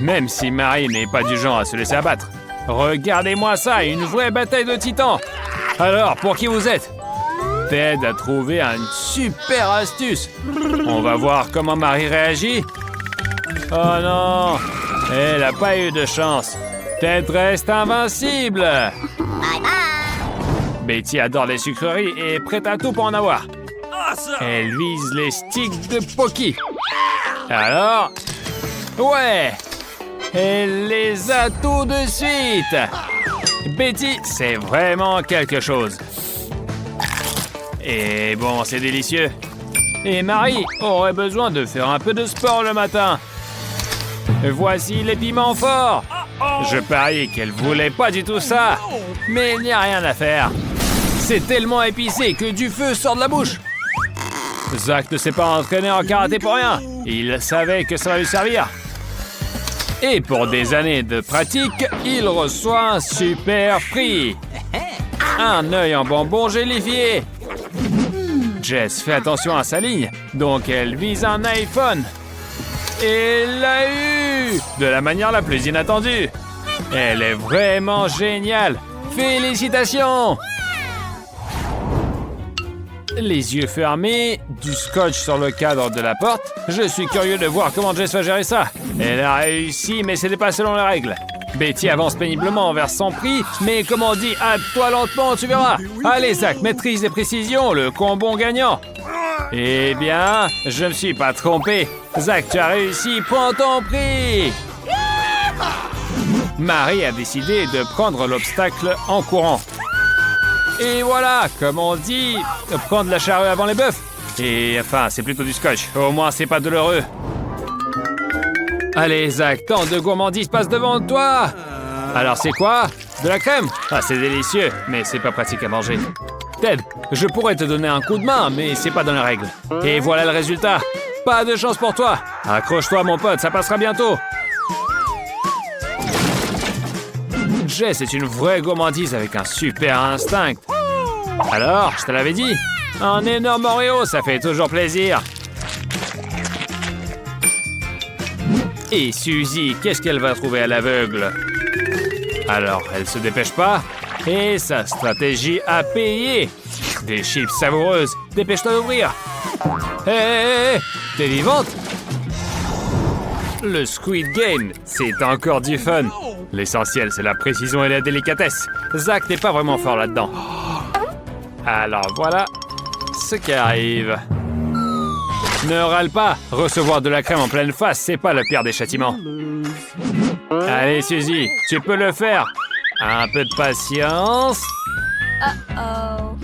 Même si Marie n'est pas du genre à se laisser abattre. Regardez-moi ça, une vraie bataille de titans. Alors, pour qui vous êtes? Ted a trouvé une super astuce. On va voir comment Marie réagit. Oh non, elle n'a pas eu de chance. Ted reste invincible. Bye bye. Betty adore les sucreries et est prête à tout pour en avoir. Elle vise les sticks de Pocky. Alors, ouais, elle les a tout de suite. Betty, c'est vraiment quelque chose. Et bon, c'est délicieux. Et Marie aurait besoin de faire un peu de sport le matin. Voici les piments forts. Je parie qu'elle voulait pas du tout ça. Mais il n'y a rien à faire. C'est tellement épicé que du feu sort de la bouche. Zach ne s'est pas entraîné en karaté pour rien. Il savait que ça va lui servir. Et pour des années de pratique, il reçoit un super prix. Un œil en bonbon gélifié. Jess fait attention à sa ligne, donc elle vise un iPhone. Et elle l'a eu de la manière la plus inattendue. Elle est vraiment géniale. Félicitations! Les yeux fermés, du scotch sur le cadre de la porte. Je suis curieux de voir comment Jess va gérer ça. Elle a réussi, mais ce n'est pas selon les règles. Betty avance péniblement vers son prix, mais comme on dit, hâte-toi lentement, tu verras. Allez, Zach, maîtrise et précision, le combo gagnant. Eh bien, je me suis pas trompé. Zach, tu as réussi, prends ton prix. Marie a décidé de prendre l'obstacle en courant. Et voilà, comme on dit, prendre la charrue avant les bœufs. Et enfin, c'est plutôt du scotch. Au moins, c'est pas douloureux. Allez, Zach, tant de gourmandises passent devant toi. Alors, c'est quoi? De la crème? Ah, c'est délicieux, mais c'est pas pratique à manger. Ted, je pourrais te donner un coup de main, mais c'est pas dans les règles. Et voilà le résultat. Pas de chance pour toi. Accroche-toi, mon pote, ça passera bientôt. Jess est une vraie gourmandise avec un super instinct. Alors, je te l'avais dit, un énorme Oreo, ça fait toujours plaisir. Et Suzy, qu'est-ce qu'elle va trouver à l'aveugle? Alors, elle se dépêche pas. Et sa stratégie a payé. Des chips savoureuses. Dépêche-toi d'ouvrir. Hé, t'es vivante? Le Squid Game, c'est encore du fun. L'essentiel, c'est la précision et la délicatesse. Zach n'est pas vraiment fort là-dedans. Alors voilà ce qui arrive. Ne râle pas. Recevoir de la crème en pleine face, c'est pas le pire des châtiments. Allez, Suzy, tu peux le faire. Un peu de patience.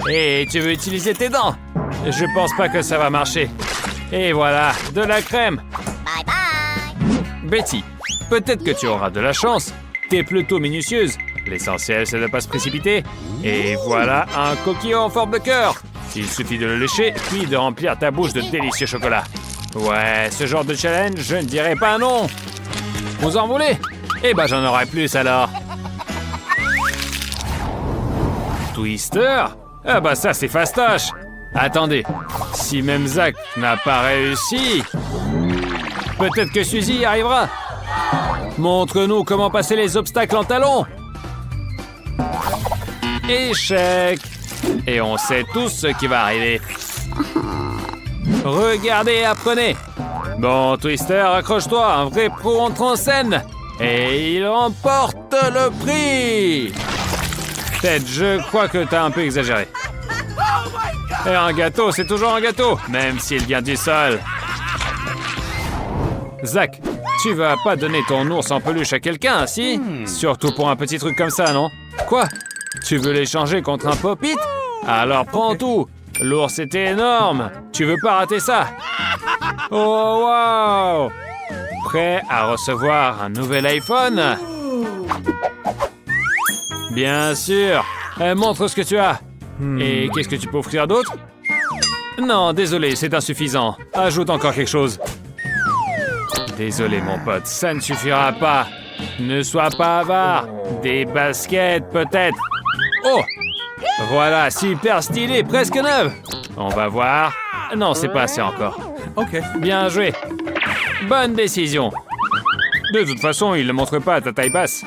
Et tu veux utiliser tes dents? Je pense pas que ça va marcher. Et voilà, de la crème. Bye bye. Betty, peut-être que tu auras de la chance. T'es plutôt minutieuse. L'essentiel, c'est de ne pas se précipiter. Et voilà un coquillon en forme de cœur. Il suffit de le lécher, puis de remplir ta bouche de délicieux chocolat. Ouais, ce genre de challenge, je ne dirais pas non. Vous en voulez? Eh ben, j'en aurai plus alors. Twister? Ah bah ça, c'est fastoche. Attendez, si même Zach n'a pas réussi, peut-être que Suzy y arrivera. Montre-nous comment passer les obstacles en talons. Échec. Et on sait tous ce qui va arriver. Regardez et apprenez. Bon, Twister, accroche-toi, un vrai pro entre en scène. Et il remporte le prix. Ted, je crois que t'as un peu exagéré. Et un gâteau, c'est toujours un gâteau, même s'il vient du sol. Zach, tu vas pas donner ton ours en peluche à quelqu'un, si? Surtout pour un petit truc comme ça, non? Quoi? Tu veux l'échanger contre un pop-it? Alors prends tout. L'ours était énorme. Tu veux pas rater ça? Oh, wow! Prêt à recevoir un nouvel iPhone? Bien sûr. Montre ce que tu as. Et qu'est-ce que tu peux offrir d'autre? Non, désolé, c'est insuffisant. Ajoute encore quelque chose. Désolé, mon pote, ça ne suffira pas. Ne sois pas avare. Des baskets, peut-être. Oh! Voilà, super stylé, presque neuve. On va voir. Non, c'est pas assez encore. OK. Bien joué. Bonne décision. De toute façon, il ne montre pas à ta taille basse.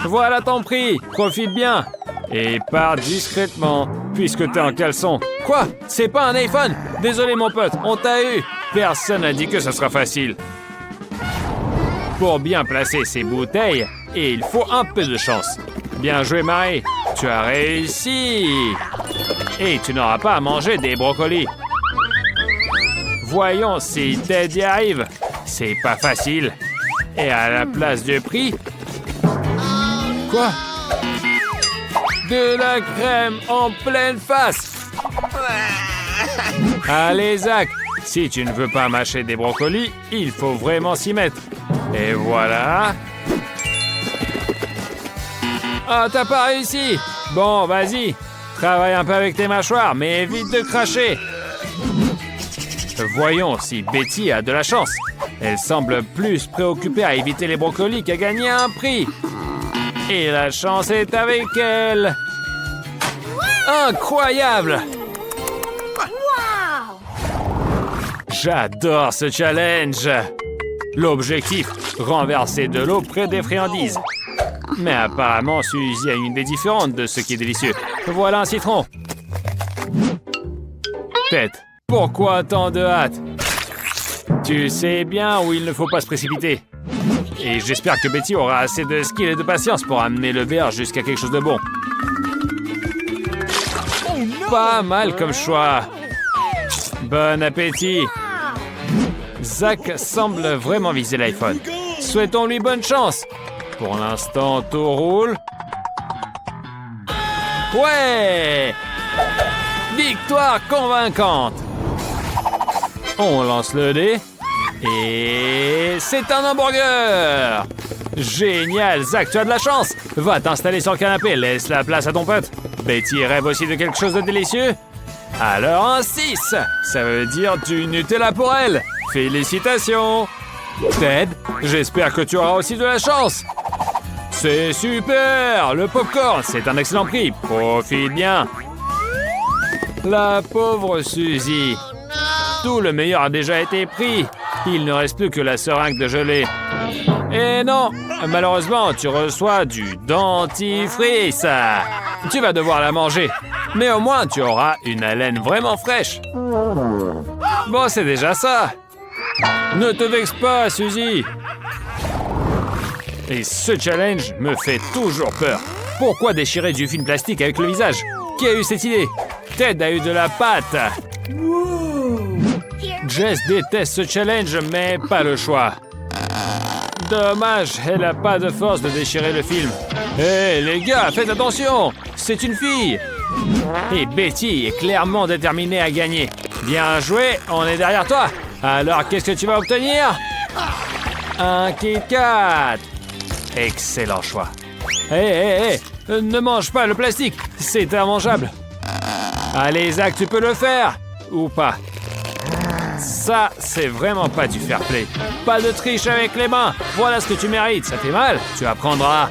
Voilà ton prix. Profite bien. Et pars discrètement, puisque t'es en caleçon. Quoi? C'est pas un iPhone? Désolé mon pote, on t'a eu. Personne n'a dit que ça sera facile. Pour bien placer ces bouteilles, il faut un peu de chance. Bien joué Marie, tu as réussi. Et tu n'auras pas à manger des brocolis. Voyons si Ted y arrive. C'est pas facile. Et à la place du prix... Quoi? De la crème en pleine face. Allez Zach, si tu ne veux pas mâcher des brocolis, il faut vraiment s'y mettre. Et voilà. Ah, t'as pas réussi. Bon, vas-y. Travaille un peu avec tes mâchoires, mais évite de cracher. Voyons si Betty a de la chance. Elle semble plus préoccupée à éviter les brocolis qu'à gagner un prix. Et la chance est avec elle. Incroyable! J'adore ce challenge. L'objectif, renverser de l'eau près des friandises. Mais apparemment, Suzy a une idée différente de ce qui est délicieux. Voilà un citron. Tête, pourquoi tant de hâte? Tu sais bien où il ne faut pas se précipiter. Et j'espère que Betty aura assez de skill et de patience pour amener le verre jusqu'à quelque chose de bon. Pas mal comme choix. Bon appétit. Zach semble vraiment viser l'iPhone. Souhaitons-lui bonne chance. Pour l'instant, tout roule. Ouais! Victoire convaincante. On lance le dé. Et c'est un hamburger! Génial, Zach, tu as de la chance! Va t'installer sur le canapé, laisse la place à ton pote. Betty rêve aussi de quelque chose de délicieux? Alors un 6! Ça veut dire du Nutella pour elle! Félicitations! Ted, j'espère que tu auras aussi de la chance! C'est super! Le popcorn, c'est un excellent prix. Profite bien! La pauvre Suzy. Tout le meilleur a déjà été pris. Il ne reste plus que la seringue de gelée. Et non, malheureusement, tu reçois du dentifrice. Tu vas devoir la manger. Mais au moins, tu auras une haleine vraiment fraîche. Bon, c'est déjà ça. Ne te vexe pas, Suzy. Et ce challenge me fait toujours peur. Pourquoi déchirer du film plastique avec le visage? Qui a eu cette idée? Ted a eu de la pâte. Jess déteste ce challenge, mais pas le choix. Dommage, elle n'a pas de force de déchirer le film. Hé, les gars, faites attention! C'est une fille! Et Betty est clairement déterminée à gagner. Bien joué, on est derrière toi. Alors, qu'est-ce que tu vas obtenir? Un Kit Kat! Excellent choix. Hé, ne mange pas le plastique, c'est immangeable. Allez, Zach, tu peux le faire. Ou pas. Ça, c'est vraiment pas du fair play. Pas de triche avec les mains. Voilà ce que tu mérites. Ça fait mal. Tu apprendras.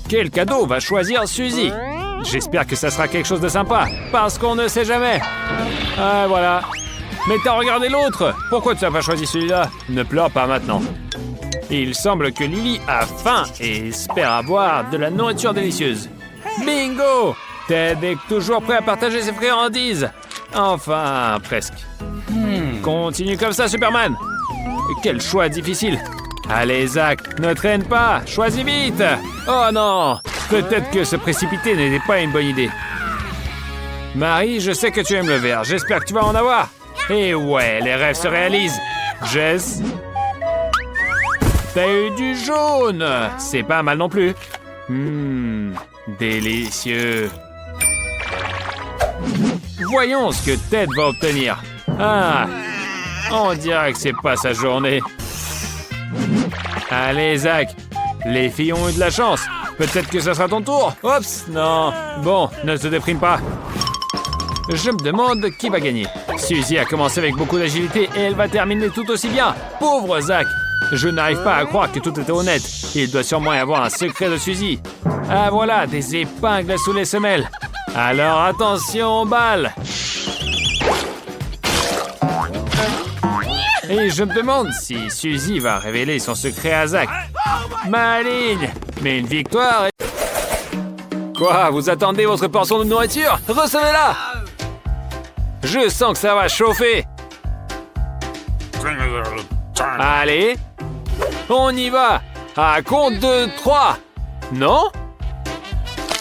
Quel cadeau va choisir Suzy? J'espère que ça sera quelque chose de sympa. Parce qu'on ne sait jamais. Ah, voilà. Mais t'as regardé l'autre. Pourquoi tu n'as pas choisi celui-là? Ne pleure pas maintenant. Il semble que Lily a faim et espère avoir de la nourriture délicieuse. Bingo! Ted est toujours prêt à partager ses friandises. Enfin, presque. Continue comme ça, Superman. Quel choix difficile. Allez, Zach, ne traîne pas. Choisis vite. Oh non. Peut-être que se précipiter n'était pas une bonne idée. Marie, je sais que tu aimes le vert. J'espère que tu vas en avoir. Et ouais, les rêves se réalisent. Jess, t'as eu du jaune. C'est pas mal non plus. Délicieux. Voyons ce que Ted va obtenir. Ah, on dirait que c'est pas sa journée. Allez, Zach, les filles ont eu de la chance. Peut-être que ça sera ton tour. Oups, non. Bon, ne te déprime pas. Je me demande qui va gagner. Suzy a commencé avec beaucoup d'agilité et elle va terminer tout aussi bien. Pauvre Zach. Je n'arrive pas à croire que tout était honnête. Il doit sûrement y avoir un secret de Suzy. Ah voilà, des épingles sous les semelles. Alors attention aux balles. Et je me demande si Suzy va révéler son secret à Zach. Maligne! Mais une victoire est... Quoi? Vous attendez votre portion de nourriture? Recevez-la! Je sens que ça va chauffer. Allez, on y va. À compte de 3. Non?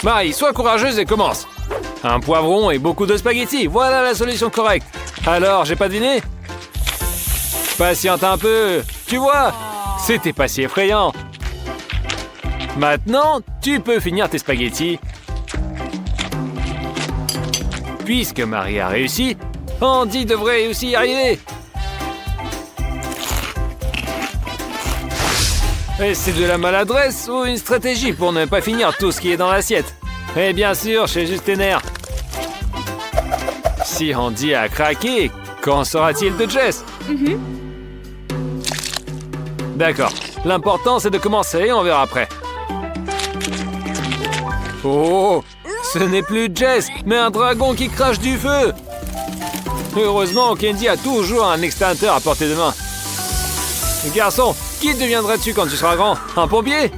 Marie, sois courageuse et commence. Un poivron et beaucoup de spaghettis. Voilà la solution correcte. Alors, j'ai pas deviné? Patiente un peu. Tu vois, c'était pas si effrayant. Maintenant, tu peux finir tes spaghettis. Puisque Marie a réussi, Andy devrait aussi y arriver. Est-ce de la maladresse ou une stratégie pour ne pas finir tout ce qui est dans l'assiette? Et bien sûr, j'ai juste tes nerfs. Si Andy a craqué, qu'en sera-t-il de Jess? D'accord. L'important, c'est de commencer et on verra après. Oh! Ce n'est plus Jess, mais un dragon qui crache du feu! Heureusement, Candy a toujours un extincteur à portée de main. Garçon, qui deviendras-tu quand tu seras grand? Un pompier?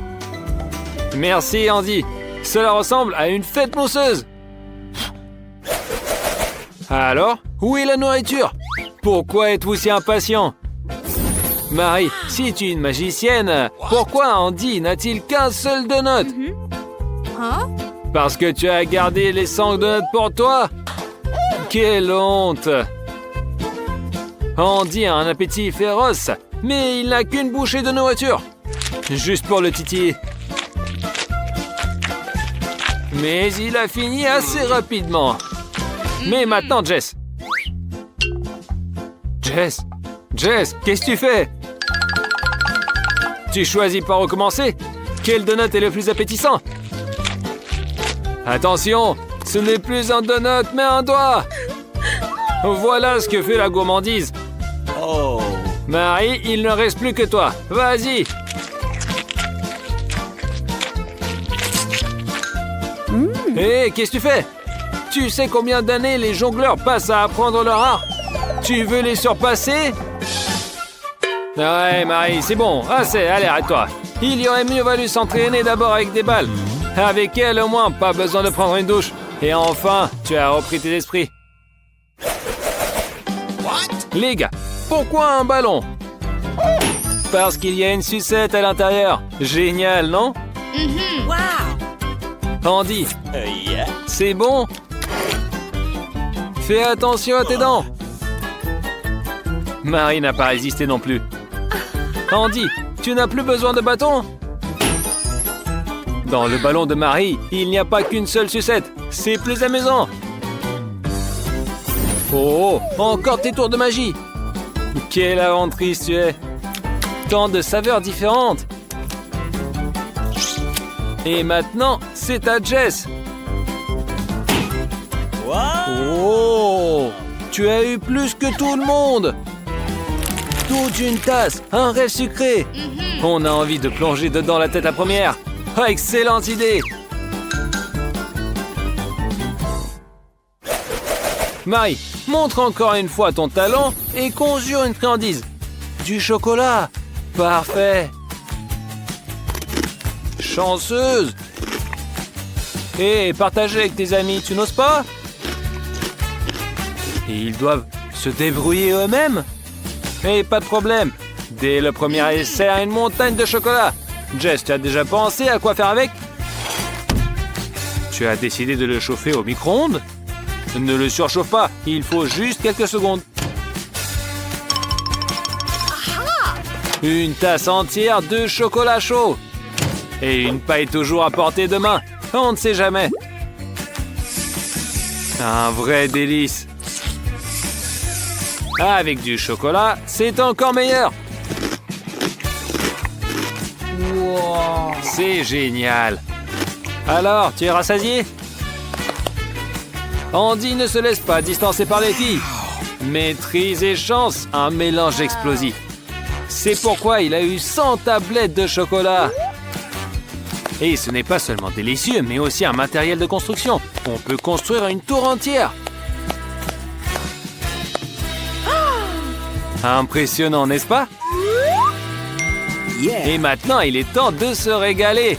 Merci, Andy. Cela ressemble à une fête mousseuse. Alors, où est la nourriture? Pourquoi êtes-vous si impatient? Marie, si tu es une magicienne, pourquoi Andy n'a-t-il qu'un seul donut? Parce que tu as gardé les 5 donuts pour toi? Quelle honte! Andy a un appétit féroce, mais il n'a qu'une bouchée de nourriture. Juste pour le titiller. Mais il a fini assez rapidement. Mais maintenant, Jess. Jess, qu'est-ce que tu fais? Tu choisis par recommencer? Quel donut est le plus appétissant? Attention, ce n'est plus un donut, mais un doigt. Voilà ce que fait la gourmandise. Oh. Marie, il ne reste plus que toi. Vas-y. Hé, qu'est-ce que tu fais? Tu sais combien d'années les jongleurs passent à apprendre leur art? Tu veux les surpasser? Ouais, Marie, c'est bon. Assez, allez, arrête-toi. Il y aurait mieux valu s'entraîner d'abord avec des balles. Avec elle, au moins, pas besoin de prendre une douche. Et enfin, tu as repris tes esprits. Les gars, pourquoi un ballon? Parce qu'il y a une sucette à l'intérieur. Génial, non? Andy, c'est bon? Fais attention à tes dents. Marie n'a pas résisté non plus. Andy, tu n'as plus besoin de bâton? Dans le ballon de Marie, il n'y a pas qu'une seule sucette. C'est plus amusant. Oh, encore tes tours de magie. Quelle aventrice tu es. Tant de saveurs différentes. Et maintenant, c'est à Jess. Oh, tu as eu plus que tout le monde. Toute une tasse, un rêve sucré. On a envie de plonger dedans la tête la première. Oh, excellente idée. Marie, montre encore une fois ton talent et conjure une friandise. Du chocolat. Parfait. Chanceuse. Et partager avec tes amis, tu n'oses pas? Et ils doivent se débrouiller eux-mêmes? Et pas de problème. Dès le premier essai à une montagne de chocolat. Jess, tu as déjà pensé à quoi faire avec? Tu as décidé de le chauffer au micro-ondes? Ne le surchauffe pas, il faut juste quelques secondes. Une tasse entière de chocolat chaud. Et une paille toujours à portée de main. On ne sait jamais. Un vrai délice. Avec du chocolat, c'est encore meilleur. Wow. C'est génial. Alors, tu es rassasié? Andy ne se laisse pas distancer par les filles. Maîtrise et chance, un mélange explosif. C'est pourquoi il a eu 100 tablettes de chocolat. Et ce n'est pas seulement délicieux, mais aussi un matériel de construction. On peut construire une tour entière. Impressionnant, n'est-ce pas? Et maintenant, il est temps de se régaler.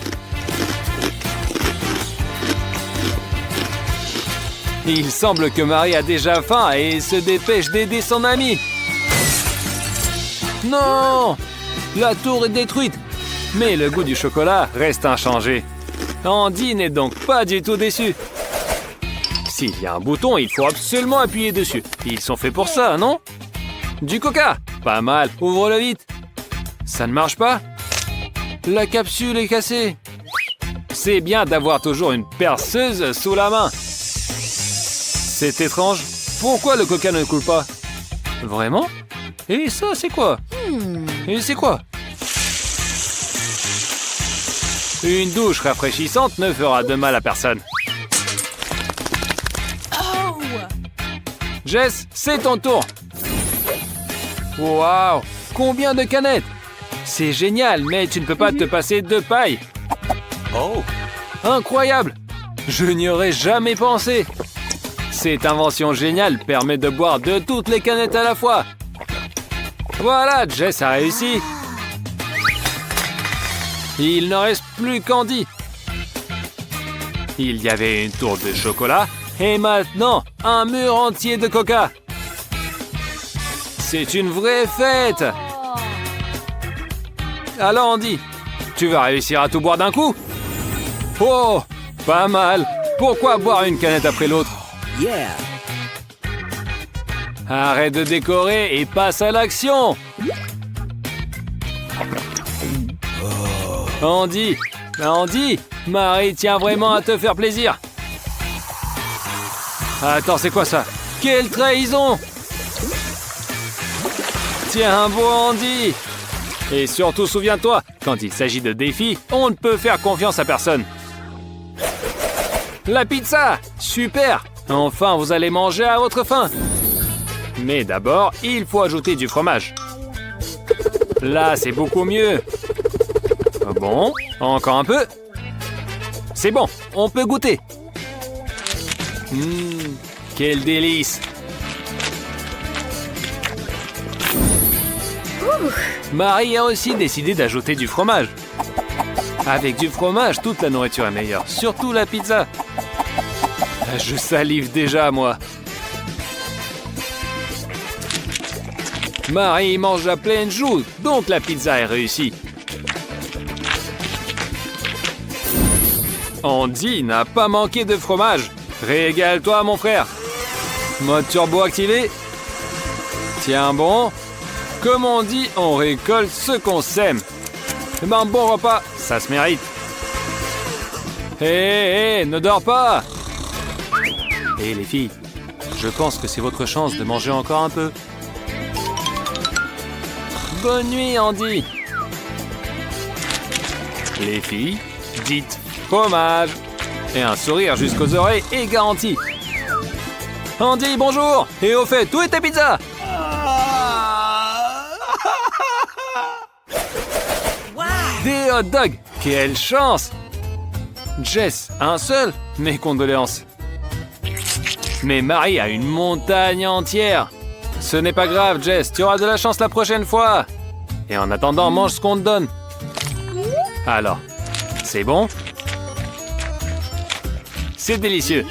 Il semble que Marie a déjà faim et se dépêche d'aider son ami. Non! La tour est détruite. Mais le goût du chocolat reste inchangé. Andy n'est donc pas du tout déçu. S'il y a un bouton, il faut absolument appuyer dessus. Ils sont faits pour ça, non? Du coca! Pas mal, ouvre-le vite. Ça ne marche pas? La capsule est cassée. C'est bien d'avoir toujours une perceuse sous la main. C'est étrange. Pourquoi le coca ne coule pas? Vraiment? Et ça, c'est quoi? Et c'est quoi? Une douche rafraîchissante ne fera de mal à personne. Jess, c'est ton tour. Waouh! Combien de canettes? C'est génial, mais tu ne peux pas te passer de paille. Oh! Incroyable! Je n'y aurais jamais pensé. Cette invention géniale permet de boire de toutes les canettes à la fois. Voilà, Jess a réussi. Il ne reste plus qu'Andy. Il y avait une tour de chocolat et maintenant un mur entier de coca. C'est une vraie fête. Alors Andy, tu vas réussir à tout boire d'un coup? Oh, pas mal. Pourquoi boire une canette après l'autre? Arrête de décorer et passe à l'action. Andy, Marie tient vraiment à te faire plaisir. Attends, c'est quoi ça? Quelle trahison! Tiens bon, Andy. Et surtout, souviens-toi, quand il s'agit de défis, on ne peut faire confiance à personne. La pizza! Super! Enfin, vous allez manger à votre faim. Mais d'abord, il faut ajouter du fromage. Là, c'est beaucoup mieux. Bon, encore un peu. C'est bon, on peut goûter. Quel délice! Marie a aussi décidé d'ajouter du fromage. Avec du fromage, toute la nourriture est meilleure, surtout la pizza. Je salive déjà, moi. Marie mange à pleine joue, donc la pizza est réussie. Andy n'a pas manqué de fromage. Régale-toi, mon frère. Mode turbo activé. Tiens bon. Comme on dit, on récolte ce qu'on sème. Un bon repas, ça se mérite. Hé, ne dors pas. Hé les filles, je pense que c'est votre chance de manger encore un peu. Bonne nuit, Andy. Les filles, dites fromage. Et un sourire jusqu'aux oreilles est garanti. Andy, bonjour. Et au fait, où est ta pizza? Des hot dogs. Quelle chance. Jess, un seul? Mes condoléances. Mais Marie a une montagne entière. Ce n'est pas grave, Jess. Tu auras de la chance la prochaine fois. Et en attendant, mange ce qu'on te donne. Alors, c'est bon? C'est délicieux.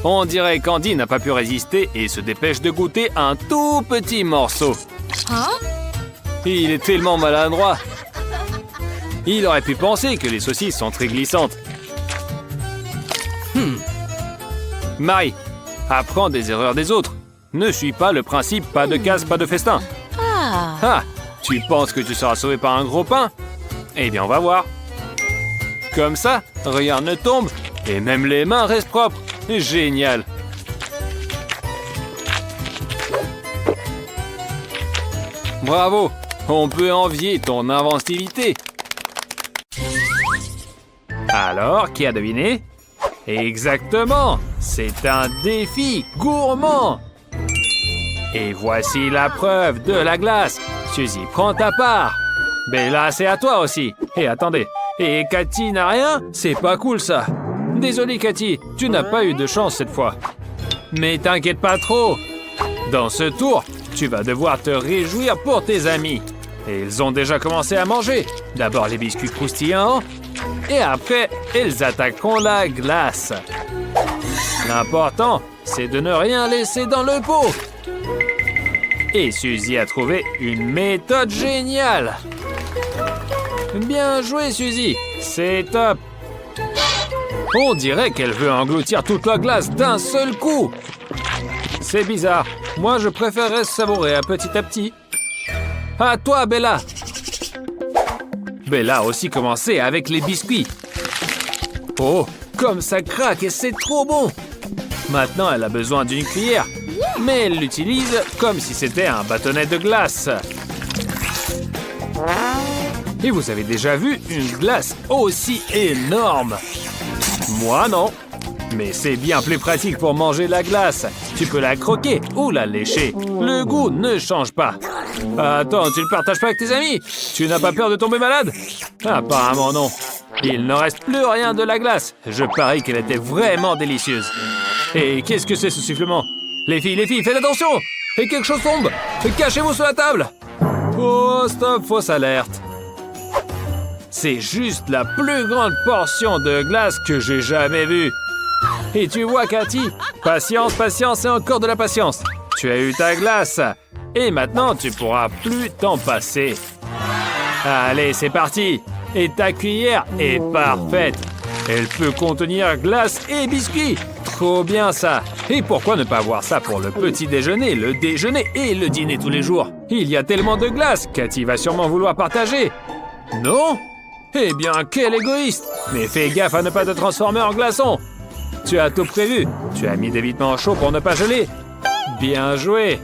On dirait qu'Andy n'a pas pu résister et se dépêche de goûter un tout petit morceau. Il est tellement maladroit. Il aurait pu penser que les saucisses sont très glissantes. Marie, apprends des erreurs des autres. Ne suis pas le principe pas de casse, pas de festin. Ah, tu penses que tu seras sauvé par un gros pain? Eh bien, on va voir. Comme ça, rien ne tombe et même les mains restent propres. Génial. Bravo, on peut envier ton inventivité. Alors, qui a deviné? Exactement, c'est un défi gourmand. Et voici la preuve de la glace. Suzy, prends ta part. Bella, c'est à toi aussi. Et attendez, et Cathy n'a rien? C'est pas cool ça. Désolé Cathy, tu n'as pas eu de chance cette fois. Mais t'inquiète pas trop. Dans ce tour, tu vas devoir te réjouir pour tes amis. Et ils ont déjà commencé à manger. D'abord les biscuits croustillants. Et après, ils attaqueront la glace. L'important, c'est de ne rien laisser dans le pot. Et Suzy a trouvé une méthode géniale. Bien joué, Suzy. C'est top. On dirait qu'elle veut engloutir toute la glace d'un seul coup. C'est bizarre. Moi, je préférerais savourer à petit. À toi, Bella. Bella a aussi commencé avec les biscuits. Oh, comme ça craque et c'est trop bon. Maintenant, elle a besoin d'une cuillère. Mais elle l'utilise comme si c'était un bâtonnet de glace. Et vous avez déjà vu une glace aussi énorme? Moi, non. Mais c'est bien plus pratique pour manger la glace. Tu peux la croquer ou la lécher. Le goût ne change pas. Attends, tu ne partages pas avec tes amis? Tu n'as pas peur de tomber malade? Apparemment non. Il ne reste plus rien de la glace. Je parie qu'elle était vraiment délicieuse. Et qu'est-ce que c'est ce sifflement? Les filles, faites attention! Et quelque chose tombe! Cachez-vous sous la table! Oh, stop, fausse alerte. C'est juste la plus grande portion de glace que j'ai jamais vue. Et tu vois, Cathy, patience et encore de la patience. Tu as eu ta glace. Et maintenant, tu pourras plus t'en passer. Allez, c'est parti. Et ta cuillère est parfaite. Elle peut contenir glace et biscuits. Trop bien ça. Et pourquoi ne pas avoir ça pour le petit déjeuner, le déjeuner et le dîner tous les jours? Il y a tellement de glace, Cathy va sûrement vouloir partager. Non? Eh bien, quel égoïste. Mais fais gaffe à ne pas te transformer en glaçon. Tu as tout prévu. Tu as mis des vêtements chauds pour ne pas geler. Bien joué.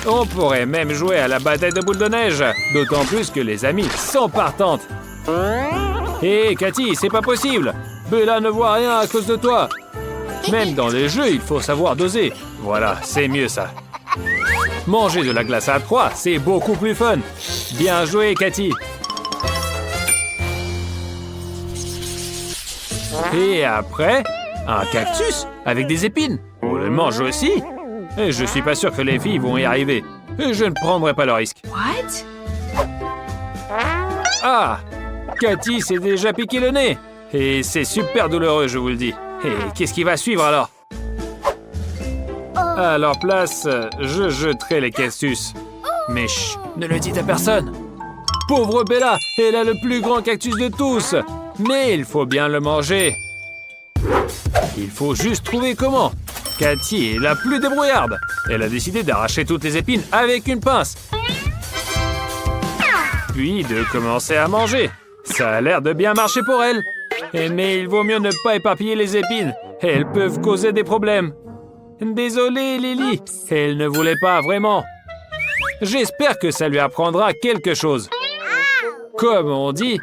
On pourrait même jouer à la bataille de boules de neige. D'autant plus que les amis sont partantes. Hé, Cathy, c'est pas possible. Bella ne voit rien à cause de toi. Même dans les jeux, il faut savoir doser. Voilà, c'est mieux ça. Manger de la glace à 3, c'est beaucoup plus fun. Bien joué, Cathy. Et après, un cactus avec des épines. On le mange aussi. Et je suis pas sûr que les filles vont y arriver. Et je ne prendrai pas le risque. What? Ah! Cathy s'est déjà piqué le nez. Et c'est super douloureux, je vous le dis. Et qu'est-ce qui va suivre alors? À leur place, je jeterai les cactus. Mais chut, ne le dites à personne. Pauvre Bella, elle a le plus grand cactus de tous. Mais il faut bien le manger. Il faut juste trouver comment. Cathy est la plus débrouillarde. Elle a décidé d'arracher toutes les épines avec une pince. Puis de commencer à manger. Ça a l'air de bien marcher pour elle. Mais il vaut mieux ne pas éparpiller les épines. Elles peuvent causer des problèmes. Désolée, Lily. Elle ne voulait pas vraiment. J'espère que ça lui apprendra quelque chose. Comme on dit,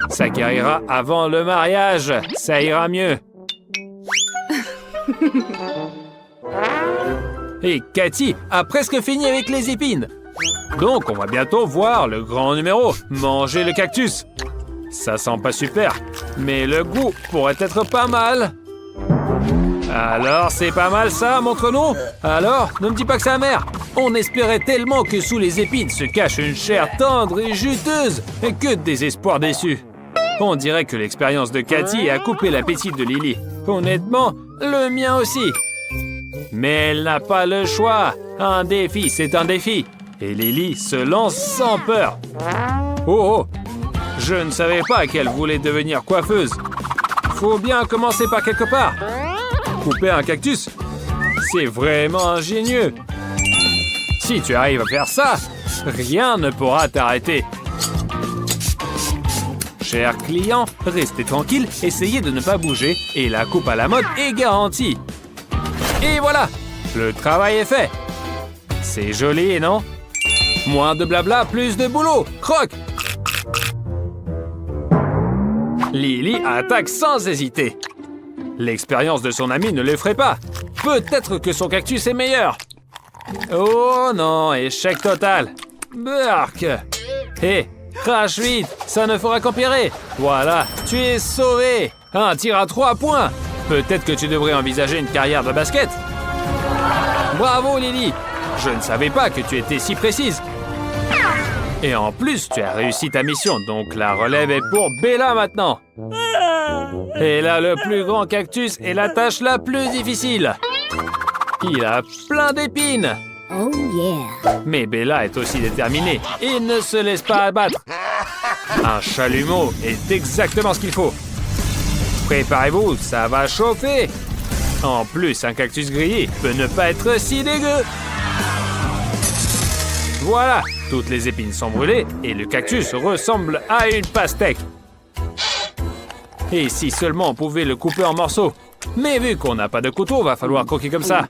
ça guérira avant le mariage. Ça ira mieux. Et Cathy a presque fini avec les épines. Donc on va bientôt voir le grand numéro, manger le cactus. Ça sent pas super, mais le goût pourrait être pas mal. Alors, c'est pas mal ça, montre-nous. Alors, ne me dis pas que c'est amer. On espérait tellement que sous les épines se cache une chair tendre et juteuse. Et que de désespoir déçu. On dirait que l'expérience de Cathy a coupé l'appétit de Lily. Honnêtement, le mien aussi. Mais elle n'a pas le choix. Un défi, c'est un défi. Et Lily se lance sans peur. Oh, oh. Je ne savais pas qu'elle voulait devenir coiffeuse. Faut bien commencer par quelque part. Couper un cactus, c'est vraiment ingénieux. Si tu arrives à faire ça, rien ne pourra t'arrêter. Chers clients, restez tranquille, essayez de ne pas bouger et la coupe à la mode est garantie. Et voilà, le travail est fait. C'est joli, non? Moins de blabla, plus de boulot. Croque! Lily attaque sans hésiter. L'expérience de son ami ne l'effraie pas. Peut-être que son cactus est meilleur. Oh non, échec total. Burk. Hé, crache vite, ça ne fera qu'empirer. Voilà, tu es sauvé. Un tir à 3 points. Peut-être que tu devrais envisager une carrière de basket. Bravo, Lily! Je ne savais pas que tu étais si précise. Et en plus, tu as réussi ta mission, donc la relève est pour Bella maintenant. Elle a le plus grand cactus et la tâche la plus difficile. Il a plein d'épines. Oh yeah. Mais Bella est aussi déterminée et ne se laisse pas abattre. Un chalumeau est exactement ce qu'il faut. Préparez-vous, ça va chauffer. En plus, un cactus grillé peut ne pas être si dégueu. Voilà, toutes les épines sont brûlées et le cactus ressemble à une pastèque. Et si seulement on pouvait le couper en morceaux. Mais vu qu'on n'a pas de couteau, va falloir croquer comme ça.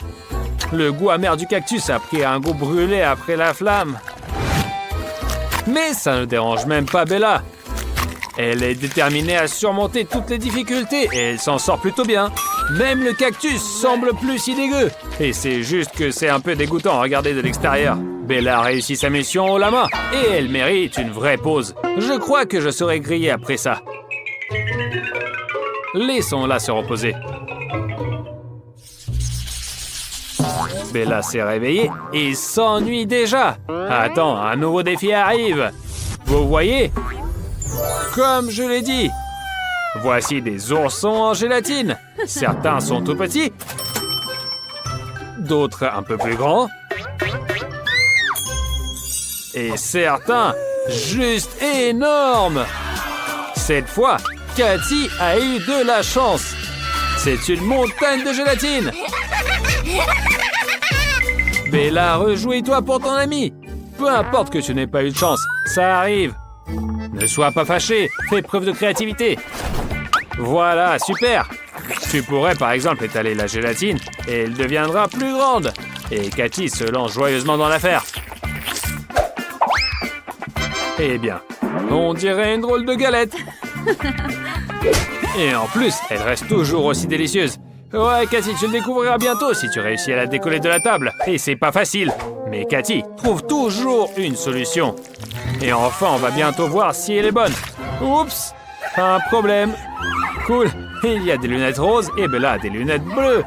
Le goût amer du cactus a pris un goût brûlé après la flamme. Mais ça ne dérange même pas Bella. Elle est déterminée à surmonter toutes les difficultés et elle s'en sort plutôt bien. Même le cactus semble plus si dégueu. Et c'est juste que c'est un peu dégoûtant à regarder de l'extérieur. Bella a réussi sa mission haut la main et elle mérite une vraie pause. Je crois que je serai grillé après ça. Laissons-la se reposer. Bella s'est réveillée et s'ennuie déjà. Attends, un nouveau défi arrive. Vous voyez? Comme je l'ai dit. Voici des oursons en gélatine. Certains sont tout petits. D'autres un peu plus grands. Et certains juste énormes. Cette fois, Cathy a eu de la chance. C'est une montagne de gélatine. Bella, rejouis-toi pour ton ami. Peu importe que tu n'aies pas eu de chance, ça arrive. Ne sois pas fâché, fais preuve de créativité. Voilà, super. Tu pourrais par exemple étaler la gélatine et elle deviendra plus grande. Et Cathy se lance joyeusement dans l'affaire. Eh bien, on dirait une drôle de galette. Et en plus, elle reste toujours aussi délicieuse. Ouais, Cathy, tu le découvriras bientôt si tu réussis à la décoller de la table. Et c'est pas facile. Mais Cathy trouve toujours une solution. Et enfin, on va bientôt voir si elle est bonne. Oups, un problème. Cool, il y a des lunettes roses et Bella a des lunettes bleues.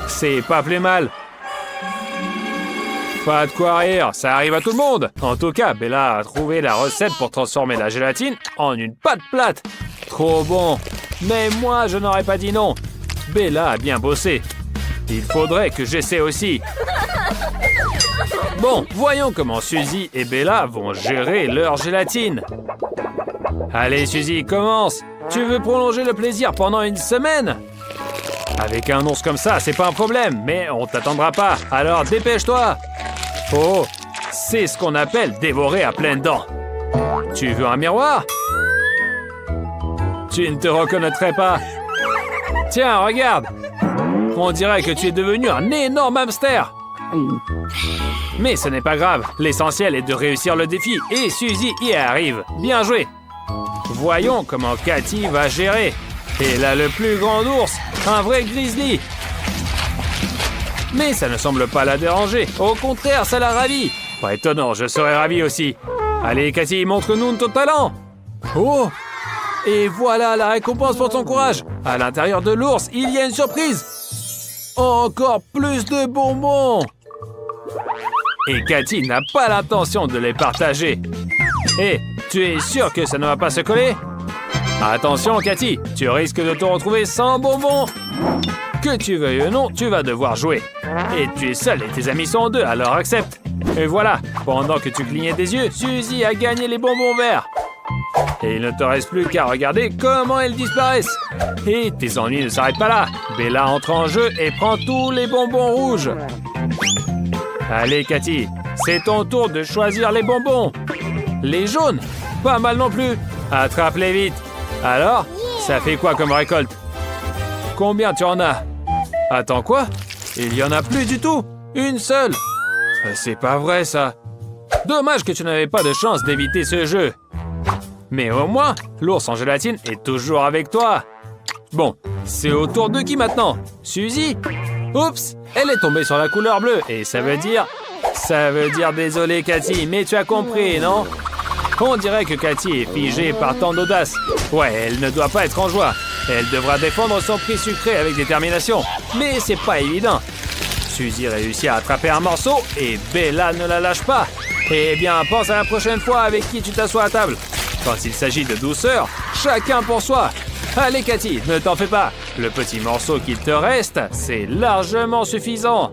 C'est pas plus mal. Pas de quoi rire, ça arrive à tout le monde. En tout cas, Bella a trouvé la recette pour transformer la gélatine en une pâte plate. Trop bon. Mais moi, je n'aurais pas dit non. Bella a bien bossé. Il faudrait que j'essaie aussi. Bon, voyons comment Suzy et Bella vont gérer leur gélatine. Allez, Suzy, commence. Tu veux prolonger le plaisir pendant une semaine? Avec un ours comme ça, c'est pas un problème, mais on t'attendra pas. Alors dépêche-toi. Oh, c'est ce qu'on appelle dévorer à pleines dents. Tu veux un miroir? Tu ne te reconnaîtrais pas. Tiens, regarde. On dirait que tu es devenu un énorme hamster. Mais ce n'est pas grave. L'essentiel est de réussir le défi et Suzy y arrive. Bien joué. Voyons comment Cathy va gérer. Elle a le plus grand ours, un vrai grizzly. Mais ça ne semble pas la déranger. Au contraire, ça la ravit. Pas étonnant, je serais ravi aussi. Allez, Cathy, montre-nous ton talent. Oh! Et voilà la récompense pour ton courage. À l'intérieur de l'ours, il y a une surprise. Encore plus de bonbons. Et Cathy n'a pas l'intention de les partager. Hé, tu es sûr que ça ne va pas se coller? Attention, Cathy, tu risques de te retrouver sans bonbons. Que tu veuilles ou non, tu vas devoir jouer. Et tu es seul et tes amis sont deux, alors accepte. Et voilà, pendant que tu clignais des yeux, Suzy a gagné les bonbons verts. Et il ne te reste plus qu'à regarder comment elles disparaissent. Et tes ennuis ne s'arrêtent pas là. Bella entre en jeu et prend tous les bonbons rouges. Allez, Cathy, c'est ton tour de choisir les bonbons. Les jaunes, pas mal non plus. Attrape-les vite. Alors, ça fait quoi comme récolte? Combien tu en as? Attends, quoi? Il y en a plus du tout? Une seule? C'est pas vrai, ça. Dommage que tu n'avais pas de chance d'éviter ce jeu. Mais au moins, l'ours en gélatine est toujours avec toi. Bon, c'est au tour de qui maintenant? Suzy? Oups, elle est tombée sur la couleur bleue. Et ça veut dire désolé, Cathy, mais tu as compris, non? On dirait que Cathy est figée par tant d'audace. Ouais, elle ne doit pas être en joie. Elle devra défendre son prix sucré avec détermination. Mais c'est pas évident. Suzy réussit à attraper un morceau et Bella ne la lâche pas. Eh bien, pense à la prochaine fois avec qui tu t'assois à table. Quand il s'agit de douceur, chacun pour soi. Allez Cathy, ne t'en fais pas. Le petit morceau qu'il te reste, c'est largement suffisant.